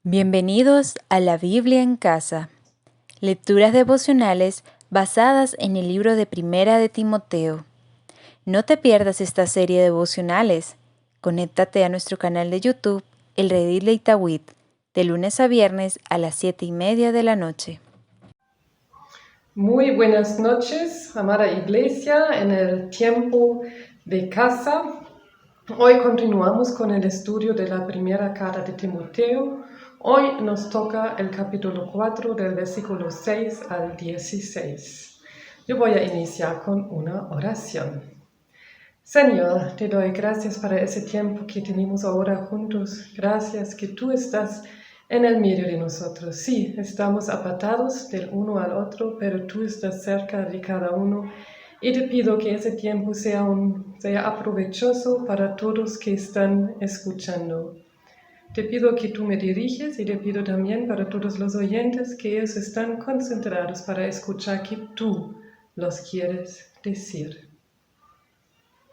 Bienvenidos a la Biblia en casa. Lecturas devocionales basadas en el libro de Primera de Timoteo. No te pierdas esta serie de devocionales. Conéctate a nuestro canal de YouTube, El Redil de Itagüit, de lunes a viernes a las 7:30 de la noche. Muy buenas noches, amada iglesia, en el tiempo de casa. Hoy continuamos con el estudio de la primera carta de Timoteo. Hoy nos toca el capítulo 4 del versículo 6 al 16. Yo voy a iniciar con una oración. Señor, te doy gracias para ese tiempo que tenemos ahora juntos. Gracias que tú estás en el medio de nosotros. Sí, estamos apartados del uno al otro, pero tú estás cerca de cada uno. Y te pido que ese tiempo sea aprovechoso para todos que están escuchando. Te pido que tú me diriges y te pido también para todos los oyentes que ellos están concentrados para escuchar que tú los quieres decir.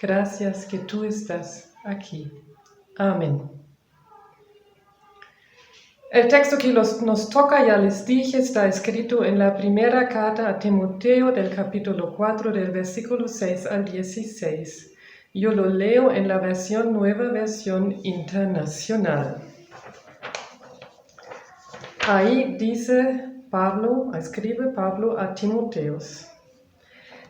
Gracias que tú estás aquí. Amén. El texto que nos toca, ya les dije, está escrito en la primera carta a Timoteo del capítulo 4 del versículo 6 al 16. Yo lo leo en la nueva versión internacional. Ahí escribe Pablo a Timoteos.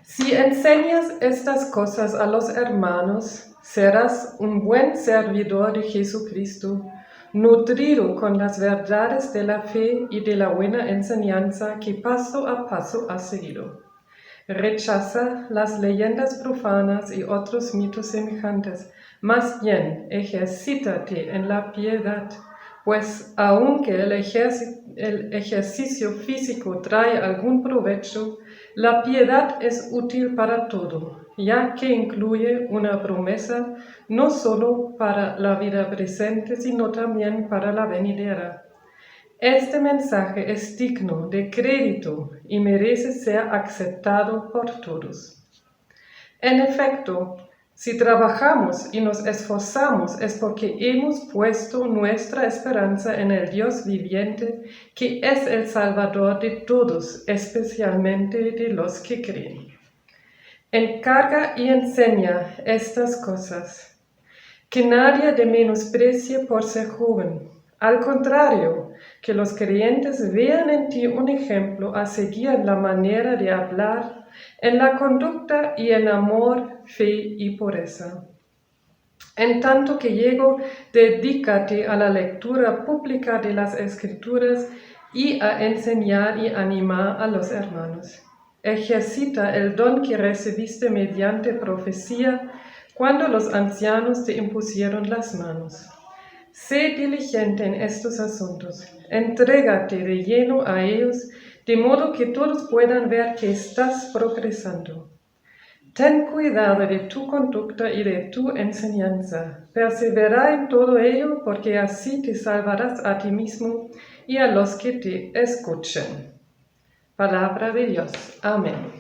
Si enseñas estas cosas a los hermanos, serás un buen servidor de Jesucristo, nutrido con las verdades de la fe y de la buena enseñanza que paso a paso has seguido. Rechaza las leyendas profanas y otros mitos semejantes, más bien ejercítate en la piedad, pues aunque el ejercicio físico trae algún provecho, la piedad es útil para todo, ya que incluye una promesa no solo para la vida presente, sino también para la venidera. Este mensaje es digno de crédito y merece ser aceptado por todos. En efecto, si trabajamos y nos esforzamos es porque hemos puesto nuestra esperanza en el Dios viviente, que es el Salvador de todos, especialmente de los que creen. Encarga y enseña estas cosas. Que nadie te menosprecie por ser joven. Al contrario, que los creyentes vean en ti un ejemplo a seguir en la manera de hablar, en la conducta y en amor, fe y pureza. En tanto que llego, dedícate a la lectura pública de las Escrituras y a enseñar y animar a los hermanos. Ejercita el don que recibiste mediante profecía cuando los ancianos te impusieron las manos. Sé diligente en estos asuntos, entrégate de lleno a ellos, de modo que todos puedan ver que estás progresando. Ten cuidado de tu conducta y de tu enseñanza. Persevera en todo ello, porque así te salvarás a ti mismo y a los que te escuchen. Palabra de Dios. Amén.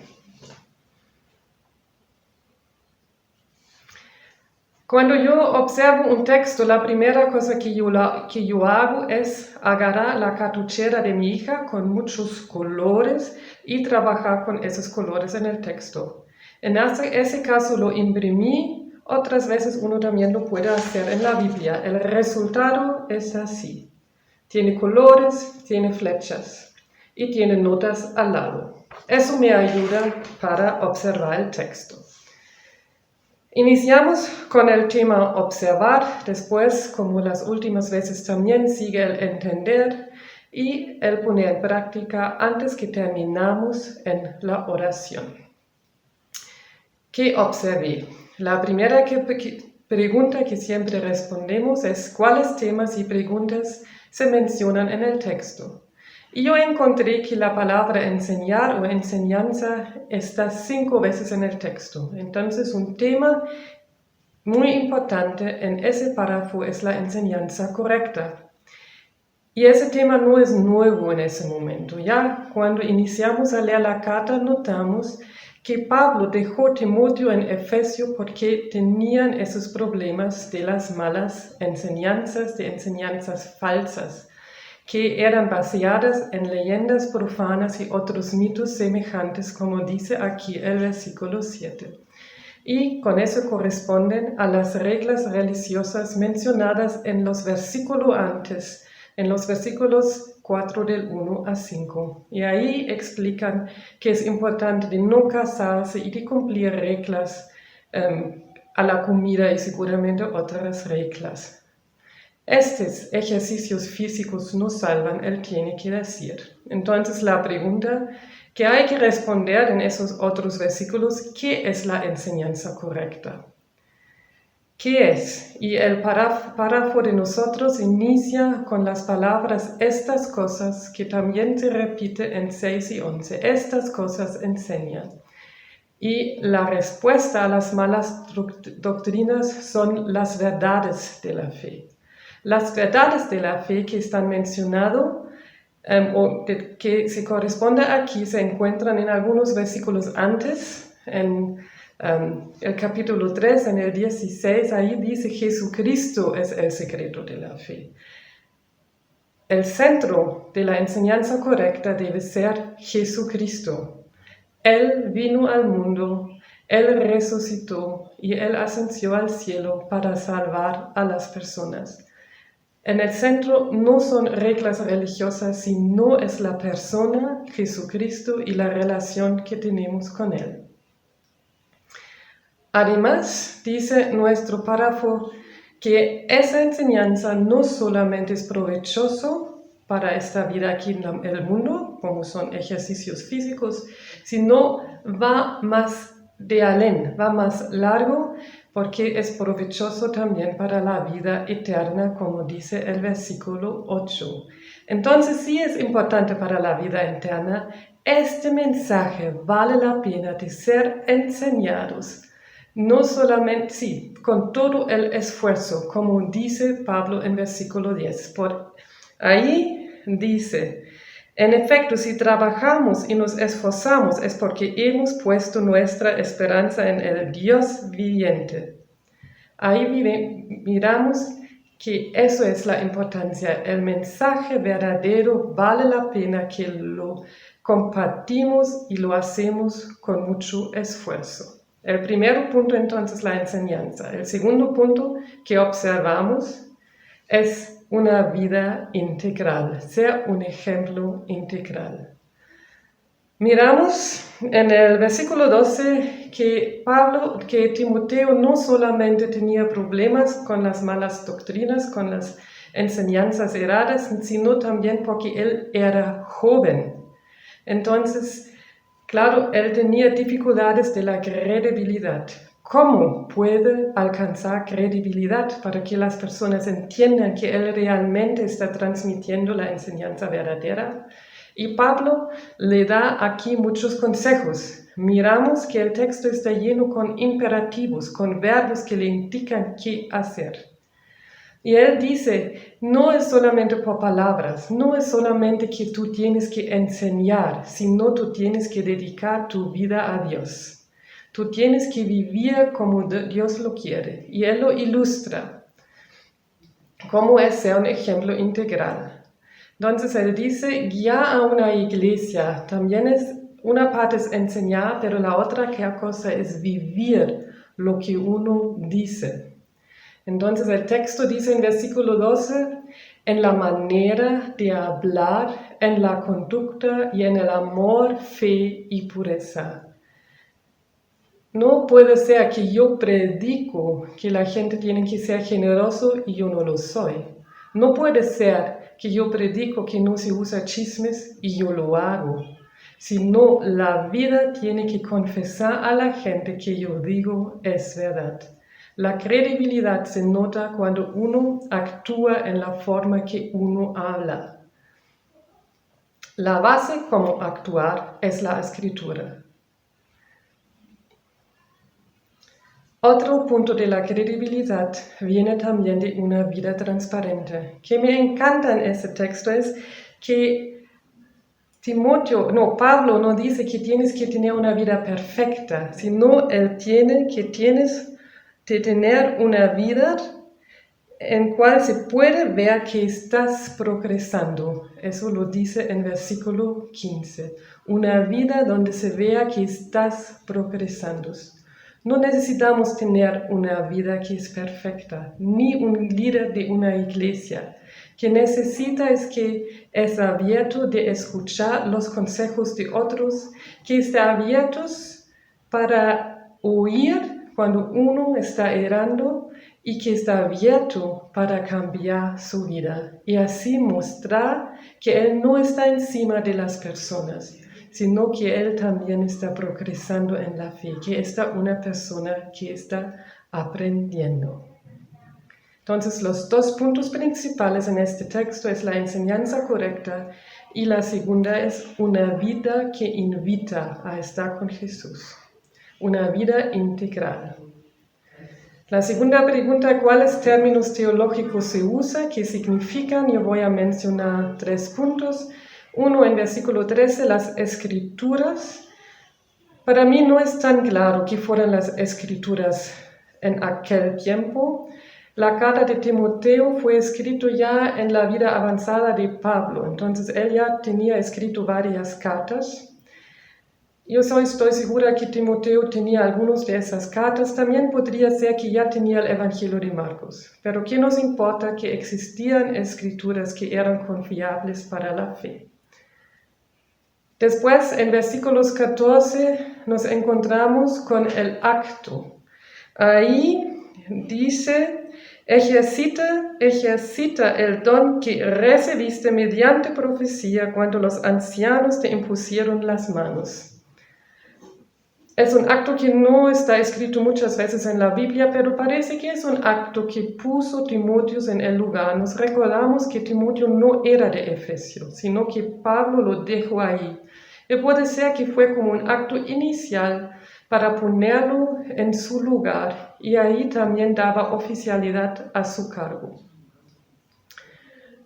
Cuando yo observo un texto, la primera cosa que yo hago es agarrar la cartuchera de mi hija con muchos colores y trabajar con esos colores en el texto. En ese caso lo imprimí, otras veces uno también lo puede hacer en la Biblia. El resultado es así. Tiene colores, tiene flechas y tiene notas al lado. Eso me ayuda para observar el texto. Iniciamos con el tema observar, después, como las últimas veces también, sigue el entender y el poner en práctica antes que terminamos en la oración. ¿Qué observé? La primera pregunta que siempre respondemos es ¿cuáles temas y preguntas se mencionan en el texto? Y yo encontré que la palabra enseñar o enseñanza está 5 veces en el texto. Entonces, un tema muy importante en ese párrafo es la enseñanza correcta. Y ese tema no es nuevo en ese momento. Ya cuando iniciamos a leer la carta notamos que Pablo dejó a Timoteo en Efesio porque tenían esos problemas de las malas enseñanzas, de enseñanzas falsas. que eran basadas en leyendas profanas y otros mitos semejantes, como dice aquí el versículo 7. Y con eso corresponden a las reglas religiosas mencionadas en los versículos antes, en los versículos 4 del 1 a 5. Y ahí explican que es importante de no casarse y de cumplir reglas a la comida y seguramente otras reglas. Estos ejercicios físicos no salvan, él tiene que decir. Entonces la pregunta que hay que responder en esos otros versículos, ¿qué es la enseñanza correcta? ¿Qué es? Y el párrafo de nosotros inicia con las palabras estas cosas, que también se repite en 6 y 11. Estas cosas enseñan. Y la respuesta a las malas doctrinas son las verdades de la fe. Las verdades de la fe que están mencionadas o que se corresponde aquí se encuentran en algunos versículos antes, en el capítulo 3, en el 16, ahí dice Jesucristo es el secreto de la fe. El centro de la enseñanza correcta debe ser Jesucristo. Él vino al mundo, Él resucitó y Él ascendió al cielo para salvar a las personas. En el centro no son reglas religiosas, sino es la persona, Jesucristo, y la relación que tenemos con Él. Además, dice nuestro párrafo que esa enseñanza no solamente es provechoso para esta vida aquí en el mundo, como son ejercicios físicos, sino va más de alén, va más largo, porque es provechoso también para la vida eterna, como dice el versículo 8. Entonces, sí es importante para la vida eterna, este mensaje vale la pena de ser enseñados. No solamente, sí, con todo el esfuerzo, como dice Pablo en versículo 10. Por ahí dice, en efecto, si trabajamos y nos esforzamos es porque hemos puesto nuestra esperanza en el Dios viviente. Ahí miramos que eso es la importancia. El mensaje verdadero vale la pena que lo compartimos y lo hacemos con mucho esfuerzo. El primer punto entonces la enseñanza. El segundo punto que observamos es una vida integral, ser un ejemplo integral. Miramos en el versículo 12 que Timoteo no solamente tenía problemas con las malas doctrinas, con las enseñanzas erradas, sino también porque él era joven. Entonces, claro, él tenía dificultades de la credibilidad. ¿Cómo puede alcanzar credibilidad para que las personas entiendan que él realmente está transmitiendo la enseñanza verdadera? Y Pablo le da aquí muchos consejos. Miramos que el texto está lleno con imperativos, con verbos que le indican qué hacer. Y él dice, no es solamente por palabras, no es solamente que tú tienes que enseñar, sino tú tienes que dedicar tu vida a Dios. Tú tienes que vivir como Dios lo quiere. Y él lo ilustra. ¿Cómo es ser un ejemplo integral? Entonces él dice, guiar a una iglesia también es, una parte es enseñar, pero la otra cosa es vivir lo que uno dice. Entonces el texto dice en versículo 12, en la manera de hablar, en la conducta y en el amor, fe y pureza. No puede ser que yo predico que la gente tiene que ser generoso y yo no lo soy. No puede ser que yo predico que no se usa chismes y yo lo hago. Sino la vida tiene que confesar a la gente que yo digo es verdad. La credibilidad se nota cuando uno actúa en la forma que uno habla. La base como actuar es la escritura. Otro punto de la credibilidad viene también de una vida transparente. Que me encanta en este texto es que Pablo no dice que tienes que tener una vida perfecta, sino él tienes que tener una vida en cual se puede ver que estás progresando. Eso lo dice en versículo 15. Una vida donde se vea que estás progresando. No necesitamos tener una vida que es perfecta, ni un líder de una iglesia. Que necesita es que es abierto de escuchar los consejos de otros, que esté abierto para oír cuando uno está errando y que está abierto para cambiar su vida y así mostrar que Él no está encima de las personas, sino que Él también está progresando en la fe, que está una persona que está aprendiendo. Entonces, los dos puntos principales en este texto es la enseñanza correcta y la segunda es una vida que invita a estar con Jesús, una vida integral. La segunda pregunta, ¿cuáles términos teológicos se usan? ¿Qué significan? Yo voy a mencionar 3 puntos. Uno, en versículo 13, las escrituras. Para mí no es tan claro qué fueron las escrituras en aquel tiempo. La carta de Timoteo fue escrita ya en la vida avanzada de Pablo, entonces él ya tenía escrito varias cartas. Yo estoy segura que Timoteo tenía algunas de esas cartas. También podría ser que ya tenía el Evangelio de Marcos. Pero ¿qué nos importa? Que existían escrituras que eran confiables para la fe. Después, en versículos 14, nos encontramos con el acto. Ahí dice, ejercita el don que recibiste mediante profecía cuando los ancianos te impusieron las manos. Es un acto que no está escrito muchas veces en la Biblia, pero parece que es un acto que puso Timoteo en el lugar. Nos recordamos que Timoteo no era de Efesio, sino que Pablo lo dejó ahí. Y puede ser que fue como un acto inicial para ponerlo en su lugar y ahí también daba oficialidad a su cargo.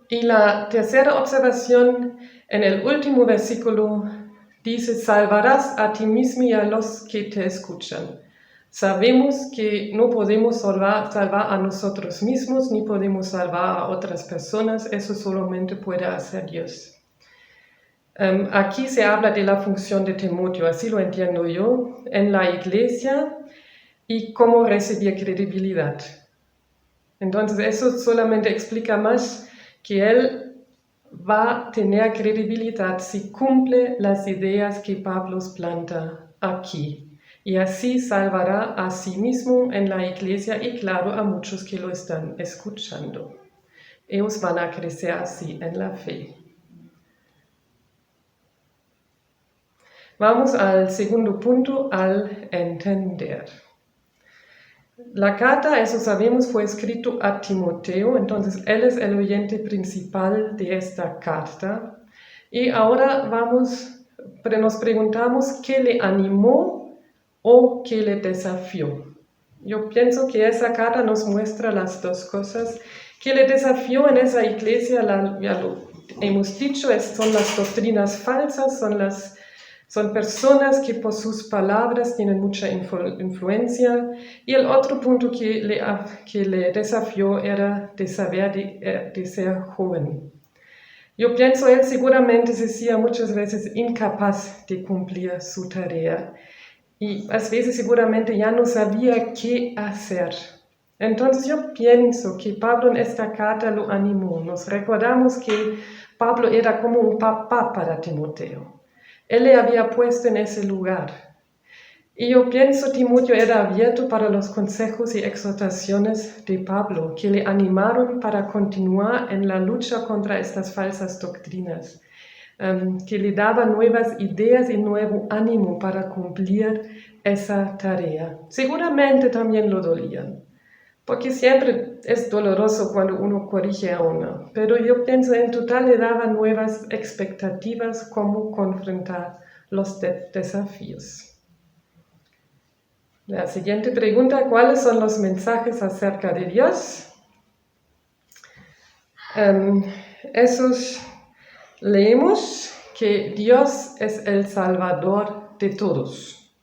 Y la tercera observación en el último versículo dice, salvarás a ti mismo y a los que te escuchan. Sabemos que no podemos salvar a nosotros mismos, ni podemos salvar a otras personas, eso solamente puede hacer Dios. Aquí se habla de la función de Timoteo, así lo entiendo yo, en la iglesia y cómo recibir credibilidad. Entonces eso solamente explica más que él va a tener credibilidad si cumple las ideas que Pablo planta aquí. Y así salvará a sí mismo en la iglesia y claro a muchos que lo están escuchando. Ellos van a crecer así en la fe. Vamos al segundo punto, al entender. La carta, eso sabemos, fue escrito a Timoteo, entonces él es el oyente principal de esta carta. Y ahora nos preguntamos qué le animó o qué le desafió. Yo pienso que esa carta nos muestra las dos cosas. Que le desafió en esa iglesia, ya lo hemos dicho, son las doctrinas falsas, son personas que por sus palabras tienen mucha influencia. Y el otro punto que le desafió era de saber de ser joven. Yo pienso él seguramente se hacía muchas veces incapaz de cumplir su tarea. Y a veces seguramente ya no sabía qué hacer. Entonces yo pienso que Pablo en esta carta lo animó. Nos recordamos que Pablo era como un papá para Timoteo. Él le había puesto en ese lugar. Y yo pienso que Timoteo era abierto para los consejos y exhortaciones de Pablo, que le animaron para continuar en la lucha contra estas falsas doctrinas, que le daban nuevas ideas y nuevo ánimo para cumplir esa tarea. Seguramente también lo dolían, porque siempre es doloroso cuando uno corrige a uno, pero yo pienso en total le daba nuevas expectativas cómo confrontar los desafíos. La siguiente pregunta, ¿cuáles son los mensajes acerca de Dios? Leemos que Dios es el Salvador de todos.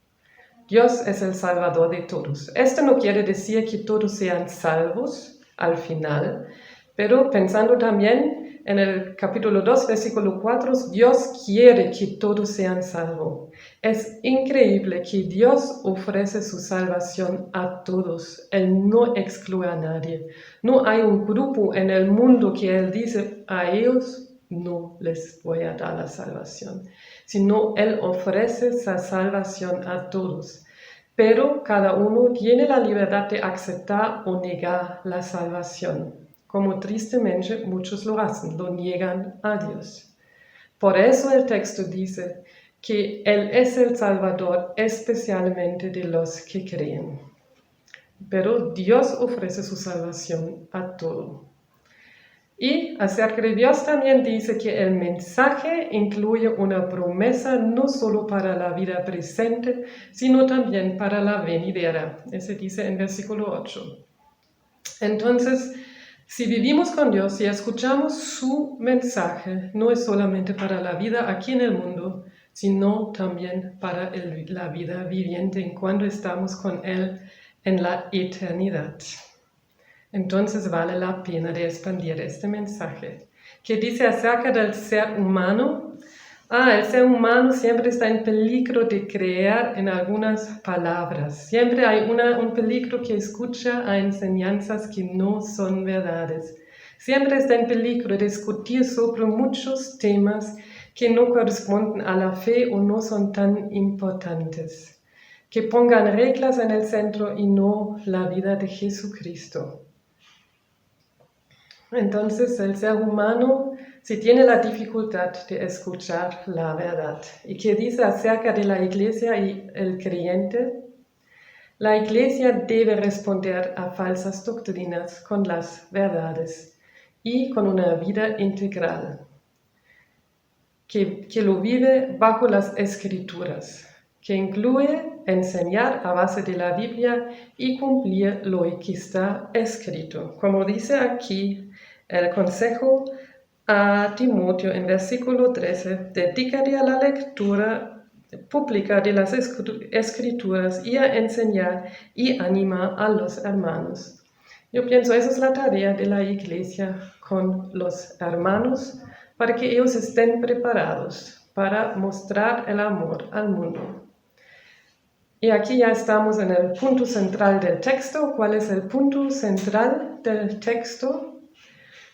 Dios es el Salvador de todos. Esto no quiere decir que todos sean salvos. al final, pero pensando también en el capítulo 2, versículo 4, Dios quiere que todos sean salvos. Es increíble que Dios ofrece su salvación a todos. Él no excluye a nadie. No hay un grupo en el mundo que Él dice a ellos no les voy a dar la salvación, sino Él ofrece esa salvación a todos. Pero cada uno tiene la libertad de aceptar o negar la salvación, como tristemente muchos lo hacen, lo niegan a Dios. Por eso el texto dice que Él es el Salvador especialmente de los que creen. Pero Dios ofrece su salvación a todos. Y acerca de Dios también dice que el mensaje incluye una promesa no solo para la vida presente, sino también para la venidera. Ese dice en versículo 8. Entonces, si vivimos con Dios y escuchamos su mensaje, no es solamente para la vida aquí en el mundo, sino también para la vida viviente en cuando estamos con Él en la eternidad. Entonces vale la pena de expandir este mensaje, que dice acerca del ser humano. El ser humano siempre está en peligro de creer en algunas palabras. Siempre hay un peligro que escucha a enseñanzas que no son verdades. Siempre está en peligro de discutir sobre muchos temas que no corresponden a la fe o no son tan importantes. Que pongan reglas en el centro y no la vida de Jesucristo. Entonces el ser humano si tiene la dificultad de escuchar la verdad. ¿Y qué dice acerca de la iglesia y el creyente? La iglesia debe responder a falsas doctrinas con las verdades y con una vida integral, que lo vive bajo las escrituras, que incluye enseñar a base de la Biblia y cumplir lo que está escrito. Como dice aquí el consejo a Timoteo en versículo 13, dedícate a la lectura pública de las escrituras y a enseñar y animar a los hermanos. Yo pienso, esa es la tarea de la iglesia con los hermanos, para que ellos estén preparados para mostrar el amor al mundo. Y aquí ya estamos en el punto central del texto. ¿Cuál es el punto central del texto?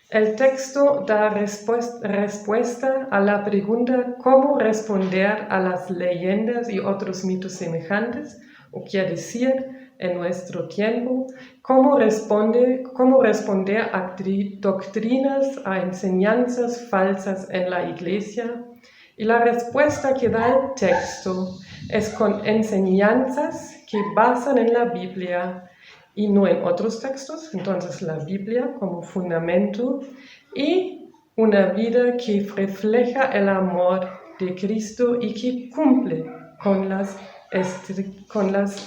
El texto da respuesta a la pregunta ¿cómo responder a las leyendas y otros mitos semejantes? O quiere decir, en nuestro tiempo, ¿cómo responder a doctrinas, a enseñanzas falsas en la iglesia? Y la respuesta que da el texto es con enseñanzas que basan en la Biblia y no en otros textos. Entonces la Biblia como fundamento y una vida que refleja el amor de Cristo y que cumple con las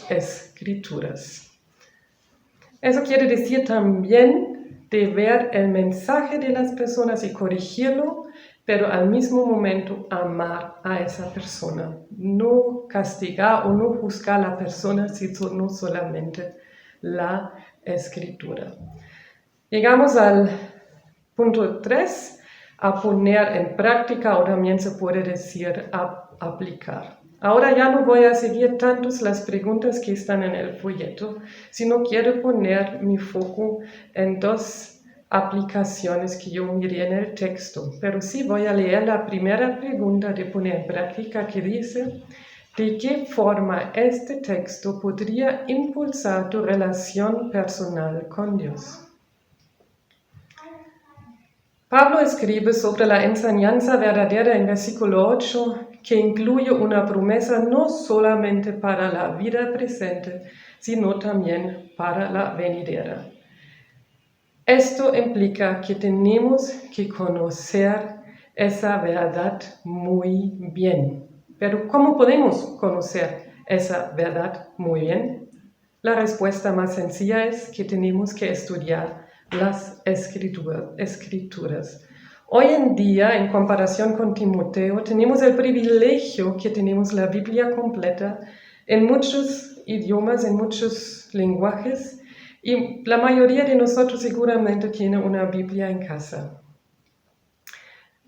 escrituras. Eso quiere decir también de ver el mensaje de las personas y corregirlo, pero al mismo momento amar a esa persona. No castigar o no juzgar a la persona, sino solamente la escritura. Llegamos al punto 3, a poner en práctica, o también se puede decir a aplicar. Ahora ya no voy a seguir tantos las preguntas que están en el folleto, sino quiero poner mi foco en dos aplicaciones que yo miré en el texto. Pero sí voy a leer la primera pregunta de poner en práctica que dice: ¿de qué forma este texto podría impulsar tu relación personal con Dios? Pablo escribe sobre la enseñanza verdadera en versículo 8, que incluye una promesa no solamente para la vida presente, sino también para la venidera. Esto implica que tenemos que conocer esa verdad muy bien. Pero ¿cómo podemos conocer esa verdad muy bien? La respuesta más sencilla es que tenemos que estudiar las escrituras. Hoy en día, en comparación con Timoteo, tenemos el privilegio que tenemos la Biblia completa en muchos idiomas, en muchos lenguajes, Y la mayoría de nosotros seguramente tiene una Biblia en casa.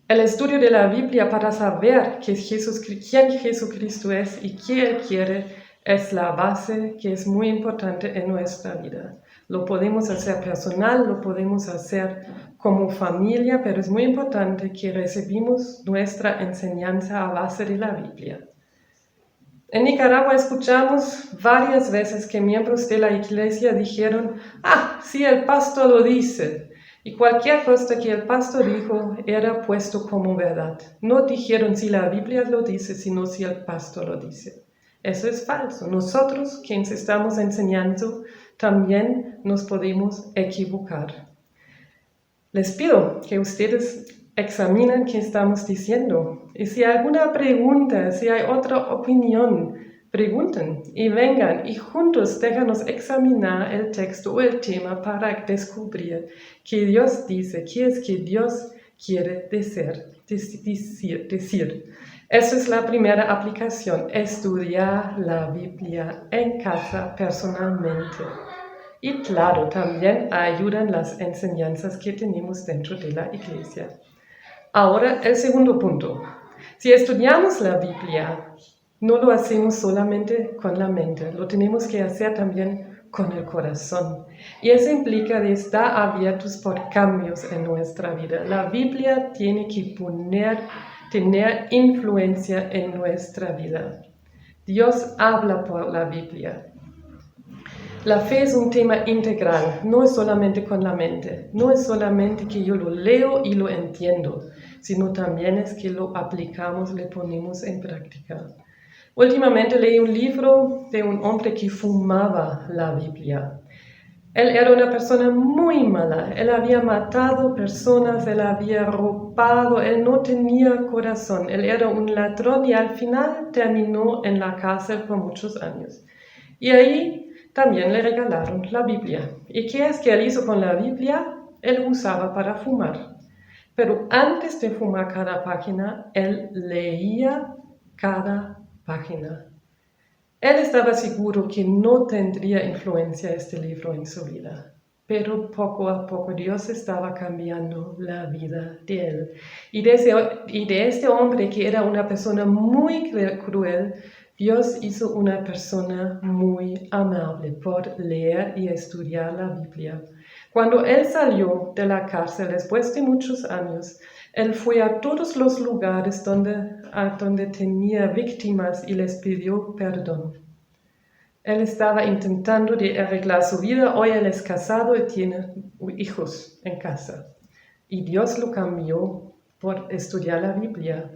El estudio de la Biblia para saber quién Jesucristo es y qué Él quiere es la base que es muy importante en nuestra vida. Lo podemos hacer personal, lo podemos hacer como familia, pero es muy importante que recibimos nuestra enseñanza a base de la Biblia. En Nicaragua escuchamos varias veces que miembros de la iglesia dijeron, sí, el pastor lo dice. Y cualquier cosa que el pastor dijo era puesto como verdad. No dijeron si la Biblia lo dice, sino si el pastor lo dice. Eso es falso. Nosotros, quienes estamos enseñando, también nos podemos equivocar. Les pido que ustedes examinen qué estamos diciendo. Y si hay alguna pregunta, si hay otra opinión, pregunten y vengan y juntos déjanos examinar el texto o el tema para descubrir qué Dios dice, qué es que Dios quiere decir. Esa es la primera aplicación, estudiar la Biblia en casa personalmente. Y claro, también ayudan las enseñanzas que tenemos dentro de la iglesia. Ahora, el segundo punto. Si estudiamos la Biblia, no lo hacemos solamente con la mente, lo tenemos que hacer también con el corazón. Y eso implica de estar abiertos por cambios en nuestra vida. La Biblia tiene que tener influencia en nuestra vida. Dios habla por la Biblia. La fe es un tema integral, no es solamente con la mente, no es solamente que yo lo leo y lo entiendo, sino también es que lo aplicamos, le ponemos en práctica. Últimamente leí un libro de un hombre que fumaba la Biblia. Él era una persona muy mala, él había matado personas, él había robado, él no tenía corazón, él era un ladrón y al final terminó en la cárcel por muchos años. Y ahí también le regalaron la Biblia. ¿Y qué es que él hizo con la Biblia? Él usaba para fumar. Pero antes de fumar cada página, él leía cada página. Él estaba seguro que no tendría influencia este libro en su vida. Pero poco a poco Dios estaba cambiando la vida de él. Y de este hombre que era una persona muy cruel, Dios hizo una persona muy amable por leer y estudiar la Biblia. Cuando él salió de la cárcel después de muchos años, él fue a todos los lugares donde tenía víctimas y les pidió perdón. Él estaba intentando de arreglar su vida, hoy él es casado y tiene hijos en casa. Y Dios lo cambió por estudiar la Biblia.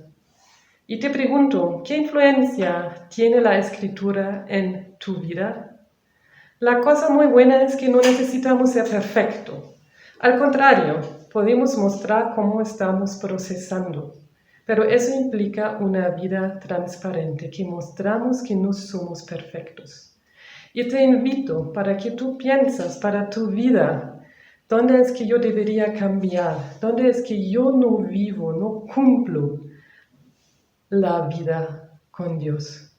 Y te pregunto, ¿qué influencia tiene la escritura en tu vida? La cosa muy buena es que no necesitamos ser perfectos. Al contrario, podemos mostrar cómo estamos procesando. Pero eso implica una vida transparente, que mostramos que no somos perfectos. Y te invito para que tú pienses para tu vida, ¿dónde es que yo debería cambiar? ¿Dónde es que yo no vivo, no cumplo la vida con Dios?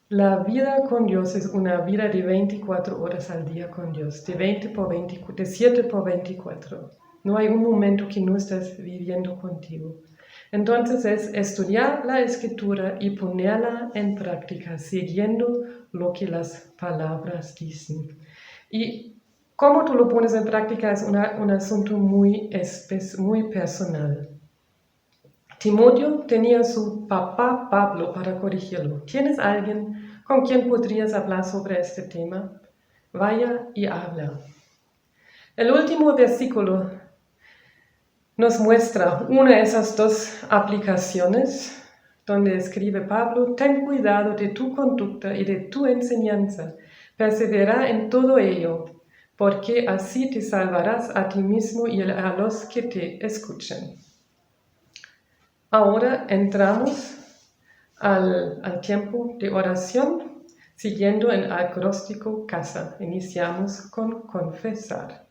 La vida con Dios es una vida de 24 horas al día con Dios, de 7 por 24. No hay un momento que no estés viviendo contigo. Entonces es estudiar la escritura y ponerla en práctica, siguiendo lo que las palabras dicen. Y cómo tú lo pones en práctica es un asunto muy personal. Timoteo tenía su papá Pablo para corregirlo. ¿Tienes alguien con quien podrías hablar sobre este tema? Vaya y habla. El último versículo nos muestra una de esas dos aplicaciones donde escribe Pablo: ten cuidado de tu conducta y de tu enseñanza, persevera en todo ello, porque así te salvarás a ti mismo y a los que te escuchen. Ahora entramos al tiempo de oración, siguiendo el acróstico CASA. Iniciamos con confesar.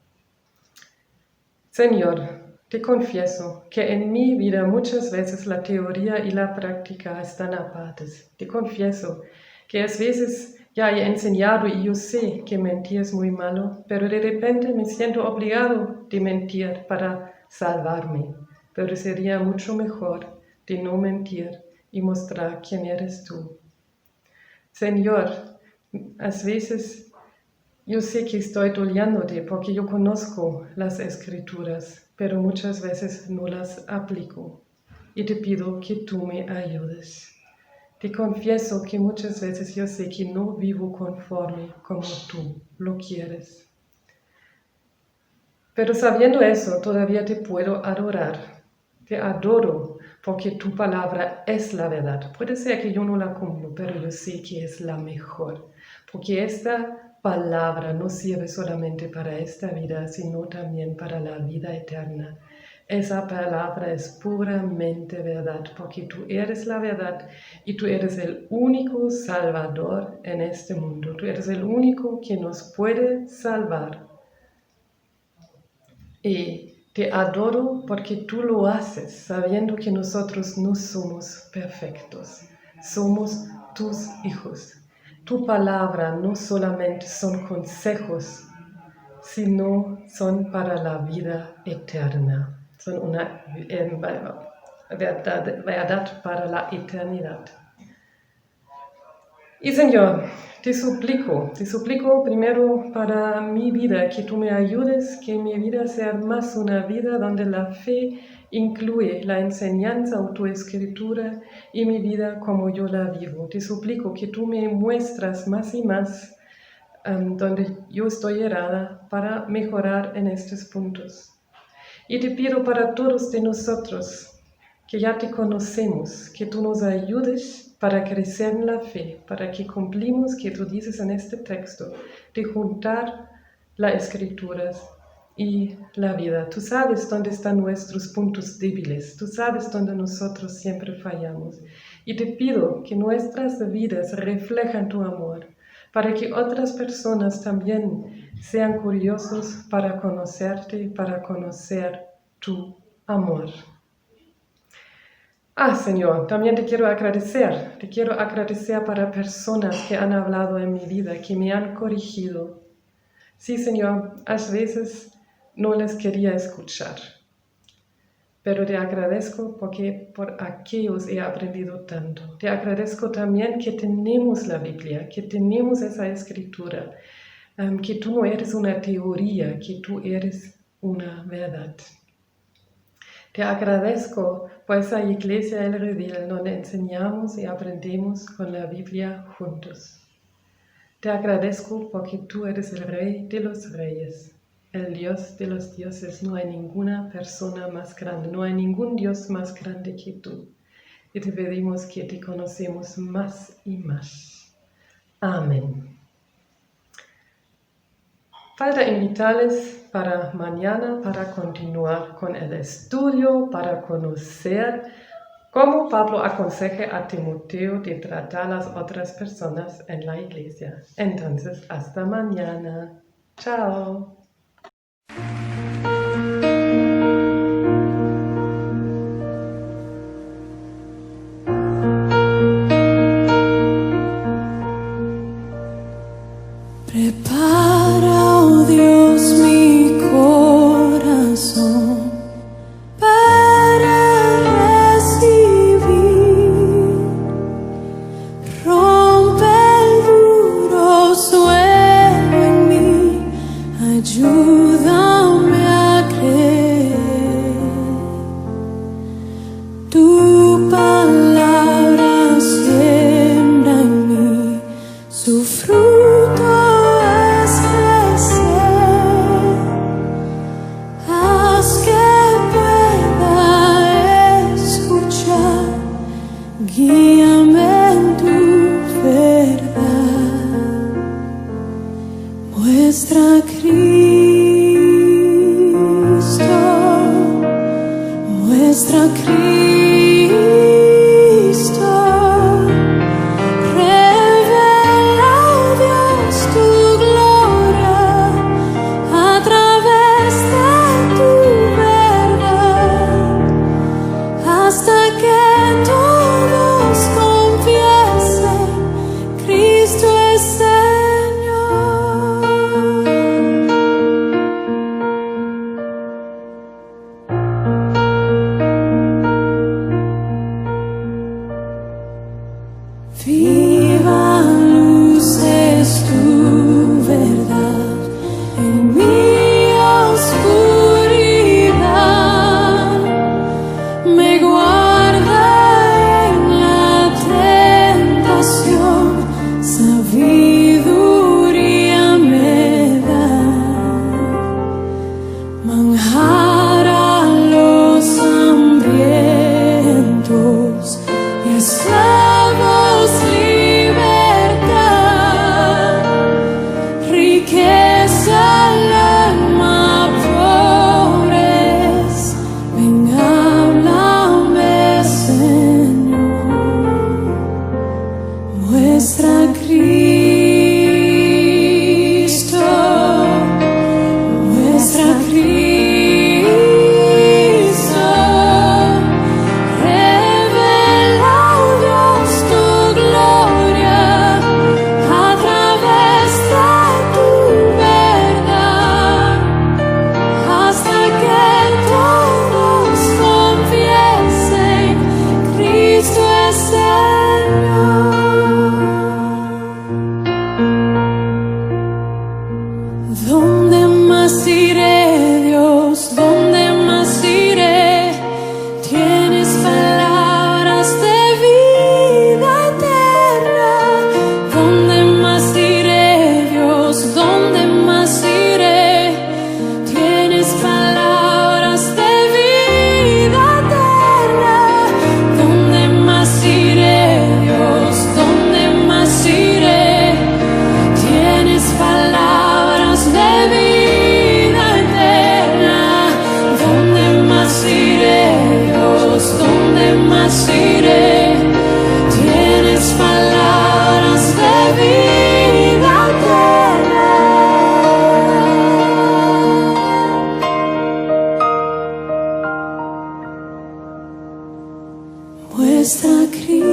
Señor, te confieso que en mi vida muchas veces la teoría y la práctica están apartes. Te confieso que a veces ya he enseñado y yo sé que mentir es muy malo, pero de repente me siento obligado de mentir para salvarme. Pero sería mucho mejor de no mentir y mostrar quién eres tú. Señor, a veces yo sé que estoy doliéndote porque yo conozco las escrituras, pero muchas veces no las aplico. Y te pido que tú me ayudes. Te confieso que muchas veces yo sé que no vivo conforme como tú lo quieres. Pero sabiendo eso, todavía te puedo adorar. Te adoro porque tu palabra es la verdad. Puede ser que yo no la cumplo, pero yo sé que es la mejor. Porque esta palabra no sirve solamente para esta vida, sino también para la vida eterna. Esa palabra es puramente verdad, porque tú eres la verdad y tú eres el único Salvador en este mundo. Tú eres el único que nos puede salvar. Y te adoro porque tú lo haces, sabiendo que nosotros no somos perfectos. Somos tus hijos. Tu palabra no solamente son consejos, sino son para la vida eterna. Son una verdad para la eternidad. Y Señor, te suplico primero para mi vida, que tú me ayudes, que mi vida sea más una vida donde la fe incluye la enseñanza o tu escritura y mi vida como yo la vivo. Te suplico que tú me muestras más y más donde yo estoy errada para mejorar en estos puntos. Y te pido para todos de nosotros que ya te conocemos, que tú nos ayudes para crecer en la fe, para que cumplimos, que tú dices en este texto, de juntar las escrituras y la vida. Tú sabes dónde están nuestros puntos débiles, tú sabes dónde nosotros siempre fallamos. Y te pido que nuestras vidas reflejen tu amor, para que otras personas también sean curiosos para conocerte, para conocer tu amor. Señor, también te quiero agradecer para personas que han hablado en mi vida, que me han corregido. Sí, Señor, a veces no les quería escuchar, pero te agradezco porque por aquellos he aprendido tanto. Te agradezco también que tenemos la Biblia, que tenemos esa escritura, que tú no eres una teoría, que tú eres una verdad. Te agradezco por esa iglesia El Redil, donde enseñamos y aprendemos con la Biblia juntos. Te agradezco porque tú eres el Rey de los Reyes, el Dios de los dioses. No hay ninguna persona más grande, no hay ningún Dios más grande que tú. Y te pedimos que te conocemos más y más. Amén. Falta invitarles para mañana para continuar con el estudio, para conocer cómo Pablo aconseja a Timoteo de tratar a las otras personas en la iglesia. Entonces, hasta mañana. Chao. Prepara, oh Dios, mi corazón para recibir. Rompe el duro suelo en mí, ayúdame a creer. Tu palabra siembra en mí su fruto. Guíame en tu verdad, muestra Cristo, revela, oh Dios, tu gloria a través de tu verdad, hasta que todos confiesen, Cristo es nuestra crisis.